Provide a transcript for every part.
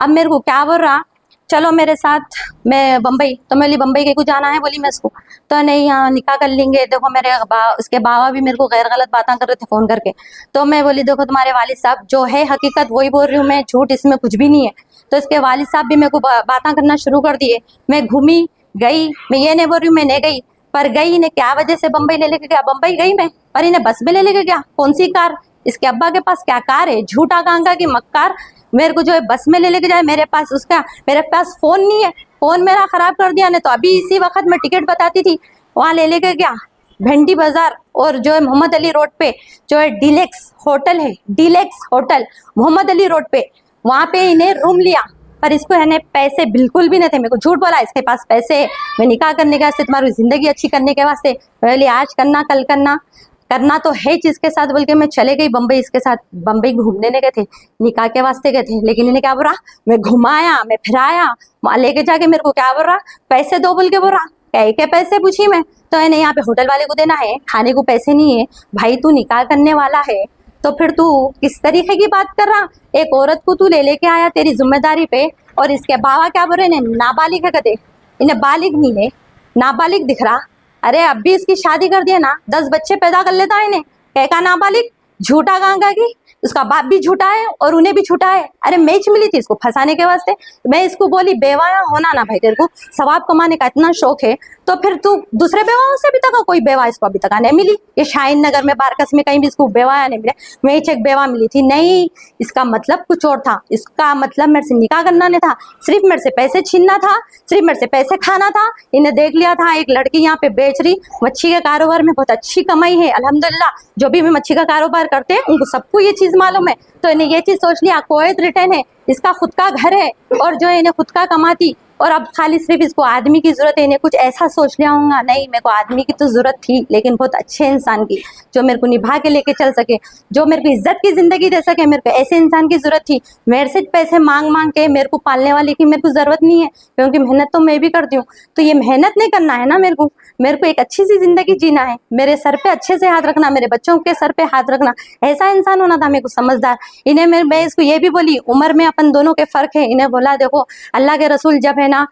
अब मेरे को क्या बोल रहा, चलो मेरे साथ मैं बम्बई, तो मैं बोली बम्बई के को जाना है, बोली मैं इसको, तो नहीं यहाँ निकाह कर लेंगे, देखो मेरे उसके बाबा भी मेरे को गैर गलत बातें कर रहे थे फोन करके। तो मैं बोली देखो तुम्हारे वालिद साहब जो है हकीकत वही बोल रही हूँ मैं, झूठ इसमें कुछ भी नहीं है। तो इसके वालिद साहब भी मेरे को बातें करना शुरू कर दिए। मैं घूमी गई, मैं ये नहीं बोल रही हूँ मैं नहीं गई, पर गई इन्हें क्या वजह से बम्बई ले लेके गया, बम्बई गई मैं, पर इन्हें बस में ले लेके गया। कौन सी कार, इसके अब्बा के पास क्या कार है, झूठा कांगा की मक्कार, मेरे को जो है बस में ले लेके जाए, मेरे पास उसका, मेरे पास फोन नहीं है, फोन मेरा खराब कर दिया ने, तो अभी इसी वक्त मैं टिकट बताती थी, वहां ले लेके गया भेंडी बाजार, और जो है मोहम्मद अली रोड पे जो है डिलेक्स होटल है, deluxe hotel Mohammed Ali road पे, वहां पे इन्हें रूम लिया। पर इसको है पैसे बिल्कुल भी नहीं थे, मेरे को झूठ बोला इसके पास पैसे है, मैं निकाह करने के वास्ते, तुम्हारी जिंदगी अच्छी करने के वास्ते, बोली आज करना कल करना, करना तो है जिसके साथ, बोल के मैं चले गई बम्बई इसके साथ। बम्बई घूमने गए थे, निकाह के वास्ते गए थे, लेकिन इन्हें क्या बोल रहा, मैं घुमाया मैं फिराया, वहां लेके जाके मेरे को क्या बोल रहा, पैसे दो बोल के बोल रहा, क्या पैसे पूछी मैं, तो इन्हें यहाँ पे होटल वाले को देना है, खाने को पैसे नहीं है। भाई तू निकाह करने वाला है तो फिर तू किस तरीके की बात कर रहा, एक औरत को तू ले लेके आया तेरी जिम्मेदारी पे, और इसके बाबा क्या बोल रहे हैं, नाबालिग है कहते, इन्हें बालिग नहीं है, नाबालिग दिख रहा। अरे अब भी इसकी शादी कर दिया ना, 10 बच्चे पैदा कर लेता है इन्हें, कहका नाबालिग, झूठा गांगा की, उसका बाप भी झूठा है और उन्हें भी झूठा है। अरे मैच मिली थी इसको फंसाने के वास्ते, मैं इसको बोली बेवाया होना ना भाई, तेरे को सवाब कमाने का इतना शौक है तो फिर तू दूसरे बेवाओं से भी तक, कोई बेवा इसको अभी तक नहीं मिली, ये शाहीन नगर में बारकस में कहीं भी इसको बेवाया नहीं मिले, मैच एक बेवा मिली थी। नहीं, इसका मतलब कुछ और था, इसका मतलब मेरे से निकाह करना नहीं था, सिर्फ मेरे से पैसे छीनना था, सिर्फ मेरे से पैसे खाना था। इन्हें देख लिया था एक लड़की यहाँ पे बेच रही, मच्छी के कारोबार में बहुत अच्छी कमाई है अल्हम्दुलिल्लाह, जो भी मच्छी का कारोबार करते हैं उनको सबको ये चीज मालूम है। तो इन्हें ये चीज सोच लिया कोवैत रिटर्न है, इसका खुद का घर है, और जो इन्हें खुद का कमाती, और अब खाली सिर्फ इसको आदमी की जरूरत है, इन्हें कुछ ऐसा सोच लिया होगा, नहीं मेरे को आदमी की तो जरूरत थी, लेकिन बहुत अच्छे इंसान की, जो मेरे को निभा के लेके चल सके, जो मेरे को इज्जत की जिंदगी दे सके, मेरे को ऐसे इंसान की जरूरत थी। मेरे से पैसे मांग मांग के मेरे को पालने वाले की मेरे को जरूरत नहीं है, क्योंकि मेहनत तो मैं भी करती हूँ। तो ये मेहनत नहीं करना है ना मेरे को एक अच्छी सी जिंदगी जीना है, मेरे सर पे अच्छे से हाथ रखना, मेरे बच्चों के सर पे हाथ रखना, ऐसा इंसान होना था मेरे को समझदार। इन्हें मैं इसको ये भी बोली, उम्र में अपन दोनों के फर्क है, इन्हें बोला देखो अल्लाह के रसूल जब है ना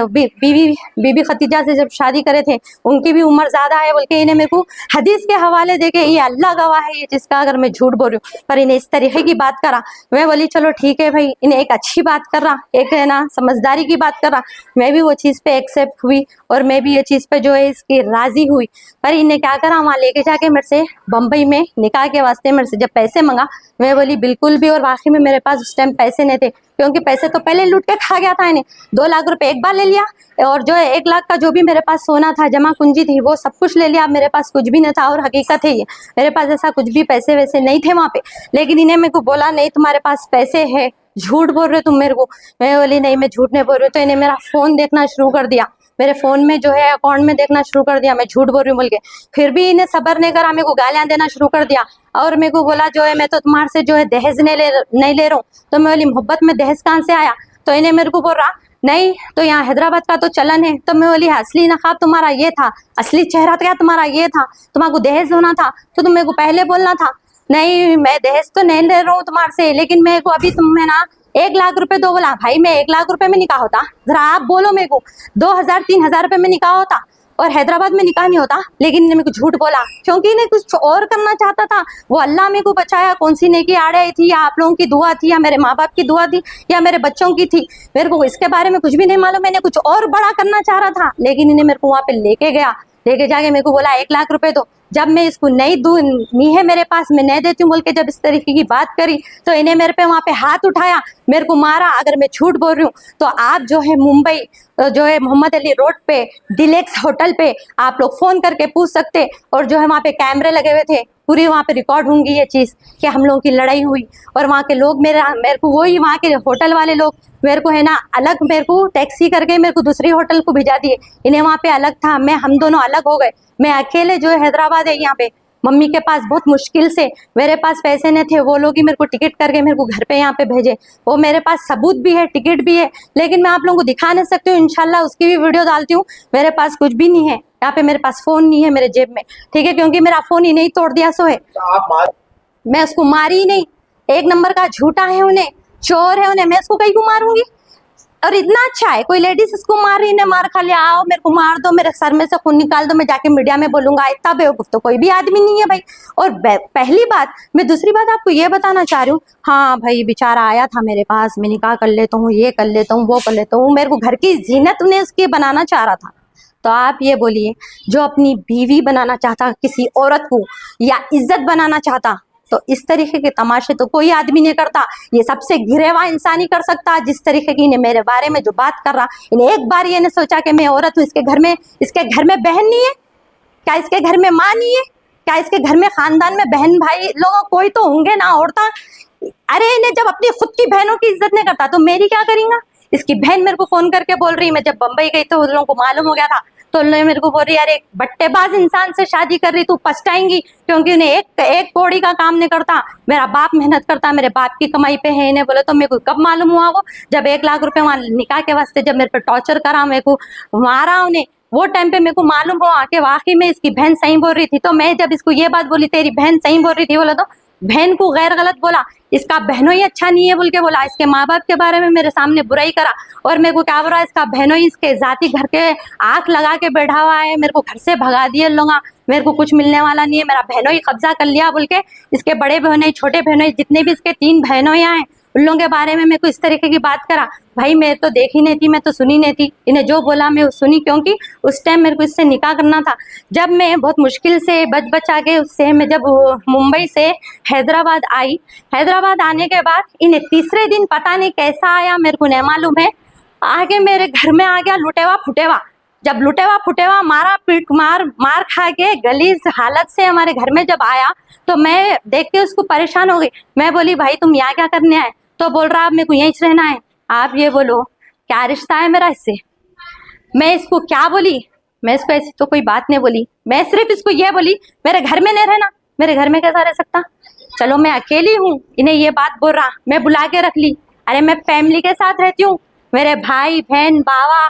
बीबी खतीजा से जब शादी करे थे, उनकी भी उम्र ज्यादा है बोल के इन्हें मेरे को हदीस के हवाले देके, ये अल्लाह गवाह है ये जिसका, अगर मैं झूठ बोल रही हूँ, पर इन्हें इस तरीके की बात करा। मैं बोली चलो ठीक है भाई, इन्हें एक अच्छी बात कर रहा, एक है ना समझदारी की बात कर रहा, मैं भी वो चीज पे एक्सेप्ट हुई, और मैं भी ये चीज पे जो है इसकी राजी हुई। पर इन्हें क्या करा, वहां लेके जाके मेरे से बम्बई में निकाह के वास्ते मेरे से जब पैसे मंगा, मैं बोली बिल्कुल भी, और वाकई में मेरे पास उस टाइम पैसे नहीं थे, क्योंकि पैसे तो पहले लूट के खा गया था इन्हें, 2 लाख रुपए एक बार ले लिया, और जो है 1 लाख का जो भी मेरे पास सोना था, जमा कुंजी थी, वो सब कुछ ले लिया। मेरे पास कुछ भी नहीं था, और हकीकत है ये, मेरे पास ऐसा कुछ भी पैसे वैसे नहीं थे वहां पे। लेकिन इन्हें मेरे को बोला नहीं तुम्हारे पास पैसे है, झूठ बोल रहे तुम मेरे को। मैं बोली नहीं मैं झूठ नहीं बोल रही हूँ। तो इन्हें मेरा फोन देखना शुरू कर दिया, मेरे फोन में जो है अकाउंट में देखना शुरू कर दिया, मैं झूठ बोल रही हूँ बोल के। फिर भी इन्हें सबर नहीं करा, मेरे को गालियां देना शुरू कर दिया, और मेरे को बोला जो है मैं तो तुम्हारे से जो है दहेज नहीं ले रहा हूँ। तो मैं बोली मोहब्बत में दहेज कहाँ से आया? तो इन्हें मेरे को बोल रहा नहीं तो यहाँ हैदराबाद का तो चलन है। तो मैं बोली असली नकाब तुम्हारा ये था, असली चेहरा क्या तुम्हारा ये था, तुम्हारा दहेज होना था तो तुम मेरे को पहले बोलना था। नहीं मैं दहेज तो नहीं ले रहा हूँ तुम्हारे से, लेकिन मेरे को अभी तुम्हें ना 1 लाख रुपए दो। बोला भाई मैं 1 लाख रुपए में निकाह होता, जरा आप बोलो मेरे को, 2,000-3,000 रुपए में निकाह होता, और हैदराबाद में निकाह नहीं होता। लेकिन इन्हें मेरे को झूठ बोला, क्योंकि इन्हें कुछ और करना चाहता था। वो अल्लाह मेरे को बचाया, कौन सी नेकी आड़ आई थी, या आप लोगों की दुआ थी, या मेरे माँ बाप की दुआ थी, या मेरे बच्चों की थी, मेरे को इसके बारे में कुछ भी नहीं मालूम। मैंने कुछ और बड़ा करना चाह रहा था, लेकिन इन्हें मेरे को वहां पे लेके गया, लेके जाके मेरे को बोला 1 लाख रुपए दो। जब मैं इसको नहीं है मेरे पास, मैं नहीं देती हूँ बोल के जब इस तरीके की बात करी, तो इन्हें मेरे पे वहां पे हाथ उठाया, मेरे को मारा। अगर मैं झूठ बोल रही हूँ तो आप जो है मुंबई जो है मोहम्मद अली रोड पे डिलेक्स होटल पे आप लोग फोन करके पूछ सकते, और जो है वहाँ पे कैमरे लगे हुए थे, पूरी वहाँ पे रिकॉर्ड होंगी ये चीज़ कि हम लोगों की लड़ाई हुई। और वहाँ के लोग मेरे को वही वहाँ के होटल वाले लोग मेरे को है ना अलग, मेरे को टैक्सी करके मेरे को दूसरी होटल को भिजा दिए। इन्हें वहाँ पे अलग था, हम दोनों अलग हो गए। मैं अकेले जो है हैदराबाद है यहाँ पे, मम्मी के पास बहुत मुश्किल से, मेरे पास पैसे नहीं थे, वो लोग ही मेरे को टिकट करके मेरे को घर पे यहाँ पे भेजे। वो मेरे पास सबूत भी है, टिकट भी है, लेकिन मैं आप लोगों को दिखा नहीं सकती हूँ। इंशाल्लाह उसकी भी वीडियो डालती हूँ। मेरे पास कुछ भी नहीं है यहाँ पे, मेरे पास फोन नहीं है मेरे जेब में, ठीक है, क्योंकि मेरा फोन ही नहीं तोड़ दिया सो है। मैं उसको मारी ही नहीं, 1 नंबर का झूठा है उन्हें, चोर है उन्हें मैं इसको कहीं को मारूंगी। और इतना अच्छा है, कोई लेडीज इसको मार रही ने मार खा लिया, आओ मेरे को मार दो, मेरे सर में से खून निकाल दो, मैं जाके मीडिया में बोलूंगा। इतना बेवकूफ तो कोई भी आदमी नहीं है भाई। और पहली बात, मैं दूसरी बात आपको ये बताना चाह रही हूँ, हाँ भाई बेचारा आया था मेरे पास, मैं निकाह कर लेता हूँ, ये कर लेता हूँ, वो कर लेता हूँ, मेरे को घर की जीनत उन्हें उसकी बनाना चाह रहा था। तो आप ये बोलिए, जो अपनी बीवी बनाना चाहता किसी औरत को या इज्जत बनाना चाहता, तो इस तरीके के तमाशे तो कोई आदमी नहीं करता। ये सबसे गिरेवा इंसान ही कर सकता। जिस तरीके की इन्हें मेरे बारे में जो बात कर रहा, इन्हें एक बार ये नहीं सोचा कि मैं औरत हूँ, इसके घर में बहन नहीं है क्या, इसके घर में माँ नहीं है क्या, इसके घर में खानदान में बहन भाई लोग कोई तो होंगे ना औरता। अरे इन्हें जब अपनी खुद की बहनों की इज्जत नहीं करता तो मेरी क्या करेंगे। इसकी बहन मेरे को फोन करके बोल रही, मैं जब बंबई गई तो उन लोगों को मालूम हो गया था, तो मेरे को बोल रही अरे बट्टेबाज इंसान से शादी कर रही, तू पछताएंगी, क्योंकि उन्हें एक कौड़ी का काम नहीं करता। मेरा बाप मेहनत करता, मेरे बाप की कमाई पे है। इन्हें बोले तो मेरे को कब मालूम हुआ, वो जब 1 लाख रुपए वहां निकाह के वास्ते जब मेरे पे टॉर्चर करा, मेरे को मारा उन्हें, वो टाइम पे मेरे को मालूम हुआ कि वाकई में इसकी बहन सही बोल रही थी। तो मैं जब इसको ये बात बोली तेरी बहन सही बोल रही थी, बोला तो बहन को गैर गलत बोला, इसका बहनों ही अच्छा नहीं है बोल के बोला, इसके माँ बाप के बारे में मेरे सामने बुराई करा। और मेरे को क्या बोला, इसका बहनों ही इसके जाति घर के आंख लगा के बैठा हुआ है, मेरे को घर से भगा दिए लोग, मेरे को कुछ मिलने वाला नहीं है, मेरा बहनों ही कब्जा कर लिया बोल के। इसके बड़े बहनों छोटे बहनों जितने भी इसके 3 बहनों हैं उन लोगों के बारे में मेरे को इस तरीके की बात करा। भाई मैं तो देखी नहीं थी, मैं तो सुनी नहीं थी, इन्हें जो बोला मैं सुनी, क्योंकि उस टाइम मेरे को इससे निकाह करना था। जब मैं बहुत मुश्किल से बच के उससे मैं जब मुंबई से हैदराबाद आई, हैदराबाद आने के बाद इन्हें तीसरे दिन पता नहीं कैसा आया, मेरे को नहीं मालूम है, आगे मेरे घर में आ गया लुटेवा फुटेवा। जब लुटेवा फुटेवा मार खा के गलीज हालत से हमारे घर में जब आया, तो मैं देख के उसको परेशान हो गई। मैं बोली भाई तुम यहाँ क्या करने आए, तो बोल रहा मेरे को यहीं रहना है। आप ये बोलो क्या रिश्ता है मेरा इससे। मैं इसको क्या बोली, मैं इसको ऐसी तो कोई बात नहीं बोली, मैं सिर्फ इसको ये बोली मेरे घर में नहीं रहना। मेरे घर में कैसा रह सकता, चलो मैं अकेली हूँ, इन्हें ये बात बोल रहा, मैं बुला के रख ली। अरे मैं फैमिली के साथ रहती हूँ, मेरे भाई बहन बाबा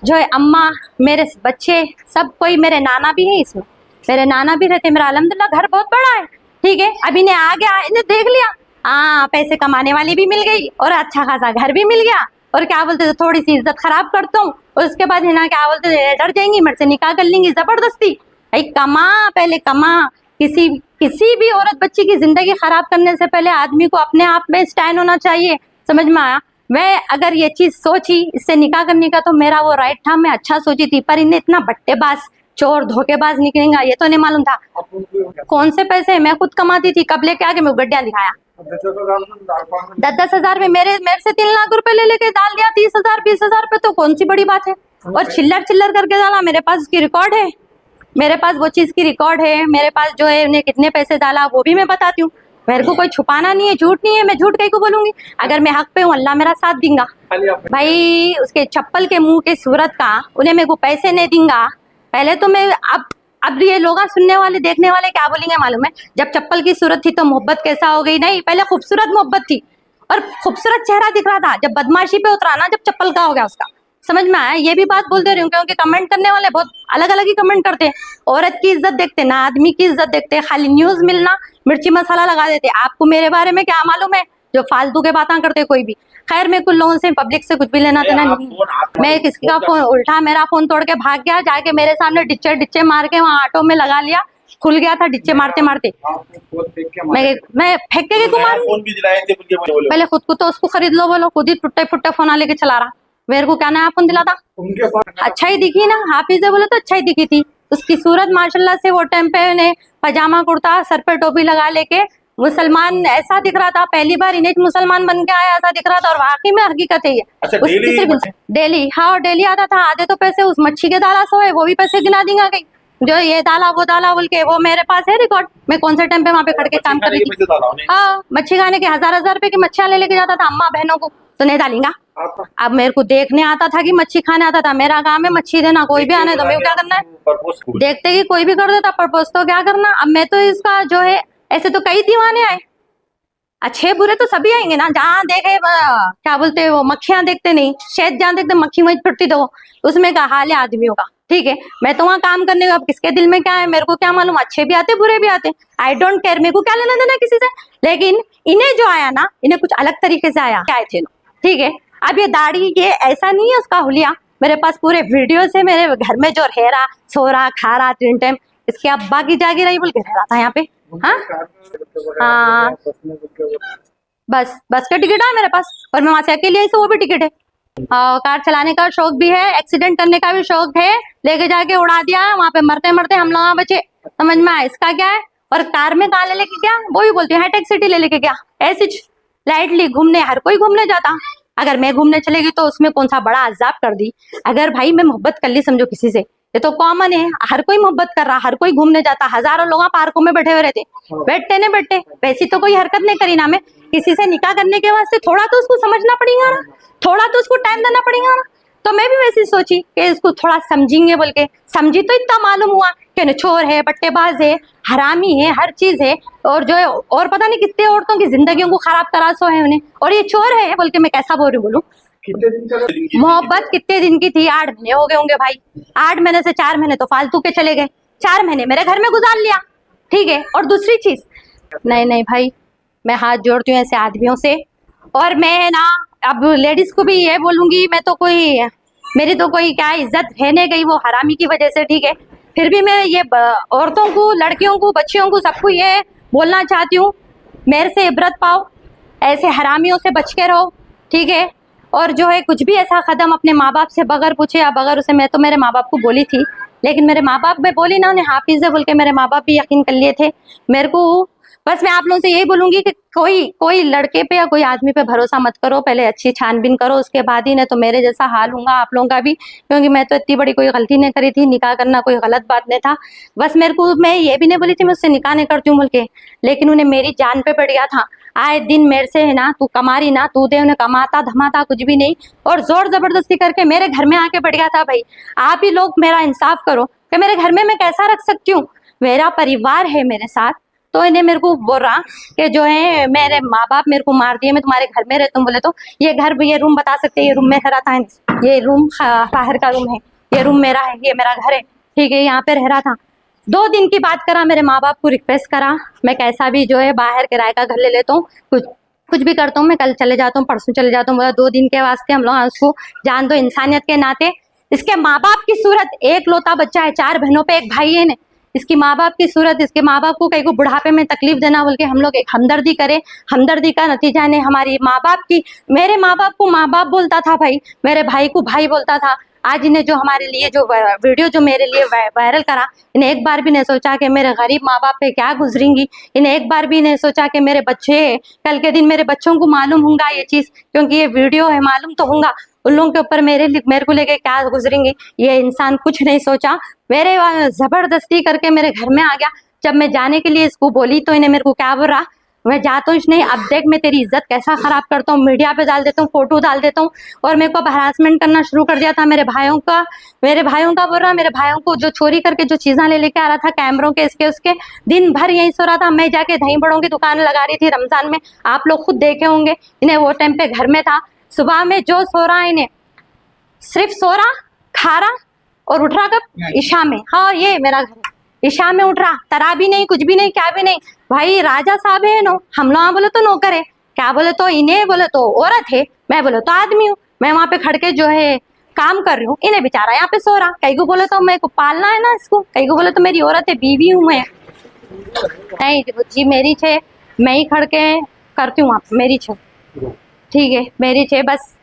जो है, अम्मा, मेरे बच्चे, सब कोई, मेरे नाना भी है इसमें, मेरे नाना भी रहते। मेरा अल्हम्दुलिल्लाह घर बहुत बड़ा है, ठीक है। अब इन्हें आ गया, इन्हें देख लिया, हाँ पैसे कमाने वाली भी मिल गई और अच्छा खासा घर भी मिल गया, और क्या बोलते थे थोड़ी सी इज्जत खराब करता हूँ, और उसके बाद है ना क्या बोलते थे डर जाएंगी, मेरे से निकाह कर लेंगी जबरदस्ती। भाई कमा, पहले कमा। किसी भी औरत बच्ची की जिंदगी खराब करने से पहले आदमी को अपने आप में स्टैंड होना चाहिए, समझ में आया। मैं अगर ये चीज सोची इससे निकाह करने का तो मेरा वो राइट था, मैं अच्छा सोची थी, पर इन्हें इतना बट्टेबाज चोर धोखेबाज निकलेगा ये तो नहीं मालूम था। कौन से पैसे मैं खुद कमाती थी, कब लेके आके मैं गड्ढिया दिखाया। 10-10 हजार में मेरे से 3 लाख रुपए ले लेके डाल दिया, 30,000 20,000 पे तो कौन सी बड़ी बात है। और चिल्लर करके डाला, मेरे पास उसकी रिकॉर्ड है, मेरे पास वो चीज की रिकॉर्ड है, मेरे पास जो है उन्हें कितने पैसे डाला वो भी मैं बताती हूँ। मेरे को कोई छुपाना नहीं है, झूठ नहीं है, मैं झूठ कहीं को बोलूंगी। अगर मैं हक पे हूँ अल्लाह मेरा साथ देगा। भाई उसके चप्पल के मुंह के सूरत का उन्हें मेरे को पैसे नहीं देंगा। पहले तो मैं अब ये लोग सुनने वाले देखने वाले क्या बोलेंगे मालूम है, जब चप्पल की सूरत थी तो मोहब्बत कैसा हो गई। नहीं, पहले खूबसूरत मोहब्बत थी और खूबसूरत चेहरा दिख रहा था, जब बदमाशी पे उतरा ना, जब चप्पल का हो गया उसका। समझ में आया। ये भी बात बोल दे रही हूँ क्योंकि कमेंट करने वाले बहुत अलग अलग ही कमेंट करते हैं। औरत की इज्जत देखते ना आदमी की इज्जत देखते, खाली न्यूज मिलना मिर्ची मसाला लगा देते। आपको मेरे बारे में क्या मालूम है जो फालतू के बातें करते कोई भी। खैर मैं कुछ लोगों से पब्लिक से कुछ भी लेना देना नहीं। मैं किसी का फोन उल्टा मेरा फोन तोड़ के भाग गया, जाके मेरे सामने डिच्चे मार के वहाँ ऑटो में लगा लिया, खुल गया था डिच्चे मारते मारते। मैं फेंक के को मारूं, पहले खुद को तो उसको खरीद लो बोलो, खुद ही टूटे फुट्टे फोन लेके चला रहा। मेरे को क्या नया फोन दिला था, अच्छा ही दिखी ना, हाफिज बोले तो अच्छा ही दिखी थी। उसकी सूरत माशाल्लाह से वो टाइम पे उन्हें पजामा कुर्ता सर पे टोपी लगा लेके मुसलमान ऐसा दिख रहा था, पहली बार इन्हें मुसलमान बन के आया ऐसा दिख रहा था। और वाकई में हकीकत है ये। अच्छा, डेली हाँ डेली आता था। आधे तो पैसे उस मच्छी के दाला से वो भी पैसे गिना देंगे कहीं, जो ये डाला वो डाला बोल के, वो मेरे पास है रिकॉर्ड। मैं कौन से टाइम पे वहाँ पे खड़ के काम कर रही थी। हाँ मच्छी खाने के 1000-1000 रुपए की मच्छियाँ ले लेके जाता था अम्मा बहनों को, तो नहीं डालेंगा। अब मेरे को देखने आता था कि मच्छी खाने आता था, मेरा काम है मच्छी देना, कोई भी आने तो मैं क्या करना है, देखते कि कोई भी कर देता प्रपोज तो क्या करना। अब मैं तो इसका जो है, ऐसे तो कई दीवाने आए, अच्छे बुरे तो सभी आएंगे ना। जहाँ देखे क्या बोलते वो मक्खियां देखते नहीं, शहद जहाँ देखते मक्खी वहीं फिरती, तो उसमें का हाल है आदमियों का। ठीक है, मैं तो वहाँ काम करने अब किसके दिल में क्या है मेरे को क्या मालूम, अच्छे भी आते बुरे भी आते, आई डोंट केयर, मेरे को क्या लेना देना किसी से। लेकिन इन्हें जो आया ना, इन्हें कुछ अलग तरीके से आए थे, ठीक है। अब ये दाढ़ी ये ऐसा नहीं है उसका हुलिया, मेरे पास पूरे वीडियो से मेरे घर में जो रह रहा, सो रहा, खा रहा 3 टाइम, इसके अब्बा की जागी रही बोल के रह रहा था यहाँ पे। हाँ बस का टिकट है मेरे पास, और मैं वहां से अकेले आई, वो भी टिकट है। कार चलाने का शौक भी है, एक्सीडेंट करने का भी शौक है, लेके जाके उड़ा दिया, वहां पे मरते मरते हम लोग बचे, समझ में आया इसका क्या है। और कार में कहाँ ले लेके गया, वो भी बोलती है हाईटेक सिटी ले लेके गया, ऐसी लाइटली घूमने, हर कोई घूमने जाता। अगर मैं घूमने चलेगी तो उसमें कौन सा बड़ा अजाब कर दी। अगर भाई मैं मोहब्बत कर ली समझो किसी से, ये तो कॉमन है, हर कोई मोहब्बत कर रहा, हर कोई घूमने जाता, हजारों लोग पार्कों में बैठे हुए रहते, बैठते नहीं बैठते, वैसी तो कोई हरकत नहीं करी ना मैं। किसी से निकाह करने के वास्ते थोड़ा तो उसको समझना पड़ेगा ना, थोड़ा तो उसको टाइम देना पड़ेगा ना। तो मैं भी वैसे सोची कि इसको थोड़ा समझेंगे बोल के, समझी तो इतना मालूम हुआ कि चोर है, बट्टेबाज है, हरामी है, हर चीज है, और जो है और पता नहीं कितने औरतों की जिंदगियों को खराब करा सो है उन्हें, और ये चोर है बोल के मैं कैसा बोलूं। कितने दिन चला? मोहब्बत कितने दिन की थी, 8 महीने हो गए होंगे भाई, 8 महीने से 4 महीने तो फालतू के चले गए, 4 महीने मेरे घर में गुजार लिया, ठीक है। और दूसरी चीज, नहीं भाई, मैं हाथ जोड़ती हूँ ऐसे आदमियों से, और मैं ना अब लेडीज को भी ये बोलूंगी, मैं तो कोई, मेरी तो कोई क्या इज्जत है नहीं गई वो हरामी की वजह से, ठीक है। फिर भी मैं ये औरतों को, लड़कियों को, बच्चियों को, सबको ये बोलना चाहती हूँ, मेरे से इबरत पाओ, ऐसे हरामियों से बच के रहो, ठीक है। और जो है कुछ भी ऐसा कदम अपने माँ बाप से बगैर पूछे या बगैर उसे, मैं तो मेरे माँ बाप को बोली थी, लेकिन मेरे माँ बाप, मैं बोली ना उन्हें हाफिज है बोल के, मेरे माँ बाप भी यकीन कर लिए थे मेरे को। बस मैं आप लोगों से यही बोलूंगी कि कोई लड़के पे या कोई आदमी पे भरोसा मत करो, पहले अच्छी छानबीन करो, उसके बाद ही, नहीं तो मेरे जैसा हाल होगा आप लोगों का भी, क्योंकि मैं तो इतनी बड़ी कोई गलती नहीं करी थी, निकाह करना कोई गलत बात नहीं था। बस मेरे को, मैं ये भी नहीं बोली थी मैं उससे निकाह नहीं करती हूँ बोल के, लेकिन उन्हें मेरी जान पे पड़ गया था। आए दिन मेरे से है ना, तू कमा रही ना, तू दे, उन्हें कमाता धमाता कुछ भी नहीं, और जोर जबरदस्ती करके मेरे घर में आके पड़ गया था। भाई आप ही लोग मेरा इंसाफ करो कि मेरे घर में मैं कैसा रख सकती हूँ, मेरा परिवार है मेरे साथ। तो इन्हें मेरे को बोल रहा कि जो है मेरे माँ बाप मेरे को मार दिए, मैं तुम्हारे घर में रहता हूँ बोले, तो ये घर, ये रूम बता सकते हैं, ये रूम में रहा था, ये रूम बाहर का रूम है, ये रूम मेरा है, ये मेरा घर है, ठीक है, यहाँ पे रह रहा था। 2 दिन की बात करा, मेरे माँ बाप को रिक्वेस्ट करा, मैं कैसा भी जो है बाहर किराए का घर ले लेता हूँ, कुछ भी करता हूँ, मैं कल चले जाता हूँ, परसों चले जाता हूँ, बोला 2 दिन के वास्ते हम लोग उसको जान दो, इंसानियत के नाते। इसके माँ बाप की सूरत, एक लौता बच्चा है, 4 बहनों पे एक भाई है ने, इसकी माँ बाप की सूरत, इसके माँ बाप को कहीं को बुढ़ापे में तकलीफ देना बोल के हम लोग एक हमदर्दी करे, हमदर्दी का नतीजा ने हमारी माँ बाप की, मेरे माँ बाप को माँ बाप बोलता था भाई, मेरे भाई को भाई बोलता था। आज इन्हें जो हमारे लिए जो वीडियो जो मेरे लिए वायरल करा, इन्हें एक बार भी नहीं सोचा कि मेरे गरीब माँ बाप पे क्या गुजरेंगी, इन्हें एक बार भी नहीं सोचा कि मेरे बच्चे, कल के दिन मेरे बच्चों को मालूम होगा ये चीज, क्योंकि ये वीडियो है, मालूम तो होगा उन लोगों के ऊपर मेरे को लेके क्या गुजरेंगे, ये इंसान कुछ नहीं सोचा, मेरे जबरदस्ती करके मेरे घर में आ गया। जब मैं जाने के लिए इसको बोली तो इन्हें मेरे को क्या बोल रहा, मैं जाता हूँ नहीं, अब देख मैं तेरी इज्जत कैसा खराब करता हूँ, मीडिया पे डाल देता हूँ, फोटो डाल देता हूँ, और मेरे को अब हरासमेंट करना शुरू कर दिया था मेरे भाइयों का बोल रहा, मेरे भाइयों को जो चोरी करके जो चीजें ले लेके आ रहा था, कैमरों के इसके उसके, दिन भर यहीं सो रहा था। मैं जाके दही बड़ों की दुकान लगा रही थी रमजान में, आप लोग खुद देखे होंगे, इन्हें वो टाइम पे घर में था। सुबह में जो सो रहा, इन्हें सिर्फ सो रहा, खा रहा और उठ रहा कब, ईशा में। हाँ ये मेरा घर है, ईशा में उठ रहा, तरा भी नहीं, कुछ भी नहीं, क्या भी नहीं। भाई राजा साहब है नो, हम लोग बोले तो नौकर है, क्या बोले तो इन्हें बोले तो औरत है, मैं बोले तो आदमी हूँ। मैं वहां पे खड़ के जो है काम कर रही हूँ, इन्हें बेचारा यहाँ पे सो रहा। कई को बोले तो मेरे को पालना है ना इसको, कई को बोले तो मेरी औरत है, बीवी हूँ मैं। नहीं जी मेरी छे, मैं ही खड़ के करती हूँ, आप मेरी छे, ठीक है मेरी छे बस।